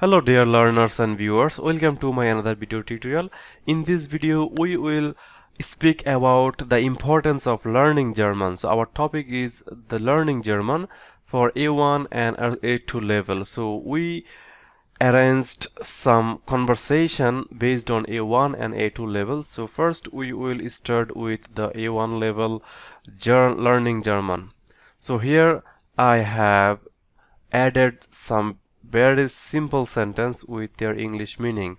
Hello dear learners and viewers, welcome to my another video tutorial. In this video we will speak about the importance of learning German. So our topic is the learning German for A1 and A2 level. So we arranged some conversation based on A1 and A2 levels. So first we will start with the A1 level learning German. So here I have added some very simple sentence with their English meaning.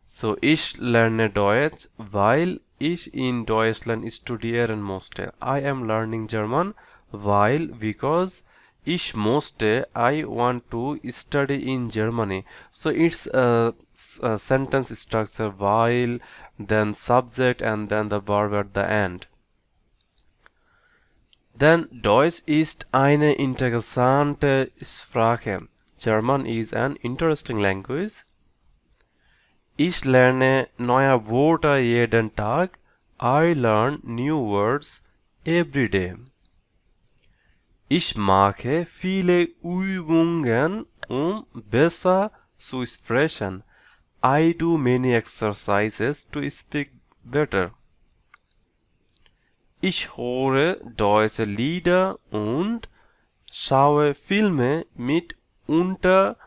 So ich lerne Deutsch, weil ich in Deutschland studieren musste. I am learning German because ich musste, I want to study in Germany. So it's a sentence structure while, then subject, and then the verb at the end. Then Deutsch ist eine interessante Sprache. German is an interesting language. Ich lerne neue Wörter jeden Tag. I learn new words every day. Ich mache viele Übungen, besser zu sprechen. I do many exercises to speak better. Ich höre deutsche Lieder und schaue Filme mit Untertiteln.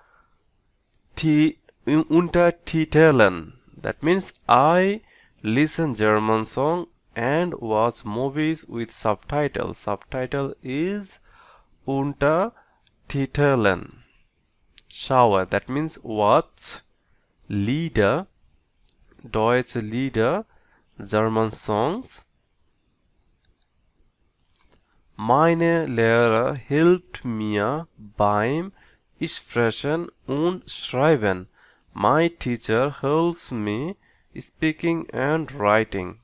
That means I listen German song and watch movies with subtitles. Subtitle is Untertiteln. Schaue, that means watch. Lieder, deutsche Lieder, German songs. Meine Lehrer hilft mir beim Sprechen und Schreiben. My teacher helps me speaking and writing.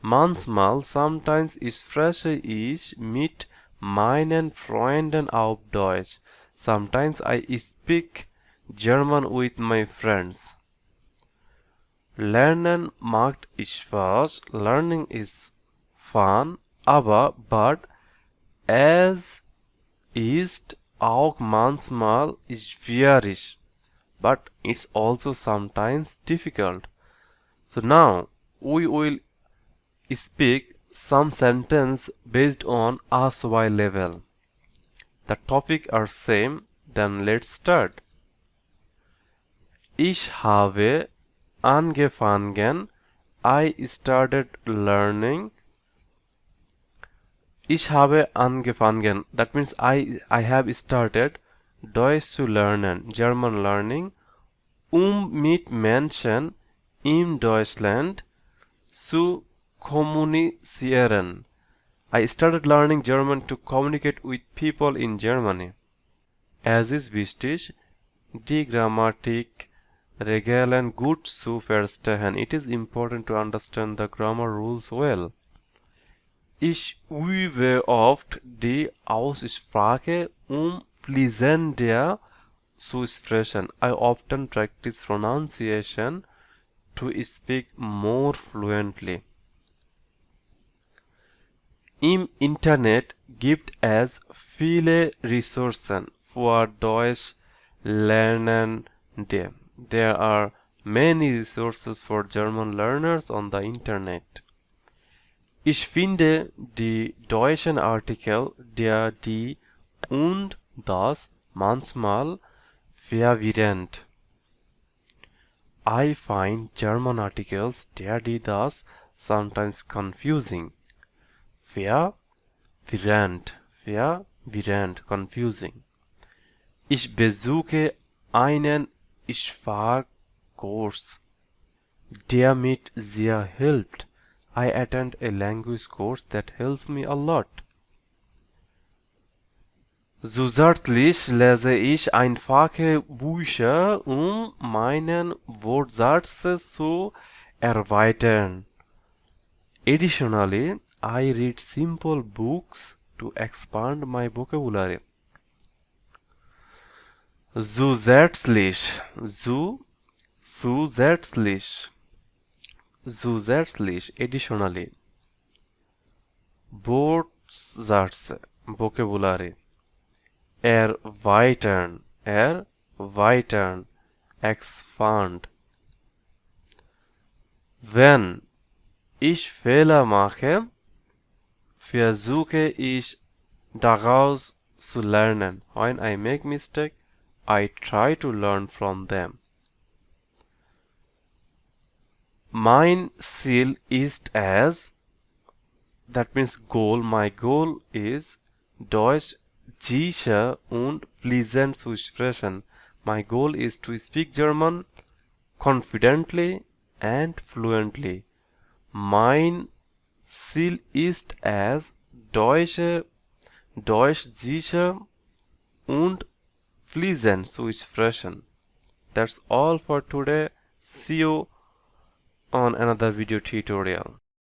Manchmal, sometimes spreche ich mit meinen Freunden auf Deutsch. Sometimes I speak German with my friends. Lernen macht Spaß. Learning is fun. But es ist auch manchmal schwierig. But it's also sometimes difficult. So now we will speak some sentence based on ASY level. The topic are same. Then let's start. Ich habe angefangen. I started learning. Ich habe angefangen. That means I have started Deutsch zu lernen, German learning, mit Menschen in Deutschland zu kommunizieren. I started learning German to communicate with people in Germany. Es ist wichtig, die Grammatikregeln gut zu verstehen. It is important to understand the grammar rules well. Ich übe oft die Aussprache, fließender zu sprechen. I often practice pronunciation to speak more fluently. Im Internet gibt es viele Ressourcen für Deutsch Lernende. There are many resources for German learners on the Internet. Ich finde die deutschen Artikel der, die und das manchmal verwirrend. I find German articles der, die, das sometimes confusing. Verwirrend, confusing. Ich besuche einen Sprachkurs, der mir sehr hilft. I attend a language course that helps me a lot. Zusätzlich lese ich einfache Bücher, meinen Wortschatz zu erweitern. Additionally, I read simple books to expand my vocabulary. Zusätzlich, additionally. Wortschatz, vocabulary. Erweitern, erweitern, expand. Wenn ich Fehler mache, versuche ich daraus zu lernen. When I make mistake, I try to learn from them. Mein Ziel ist es, that means goal, my goal is Deutsch sicher und fließend zu sprechen. My goal is to speak German confidently and fluently. Mein Ziel ist es, Deutsch sicher und fließend zu sprechen. That's all for today. See you on another video tutorial.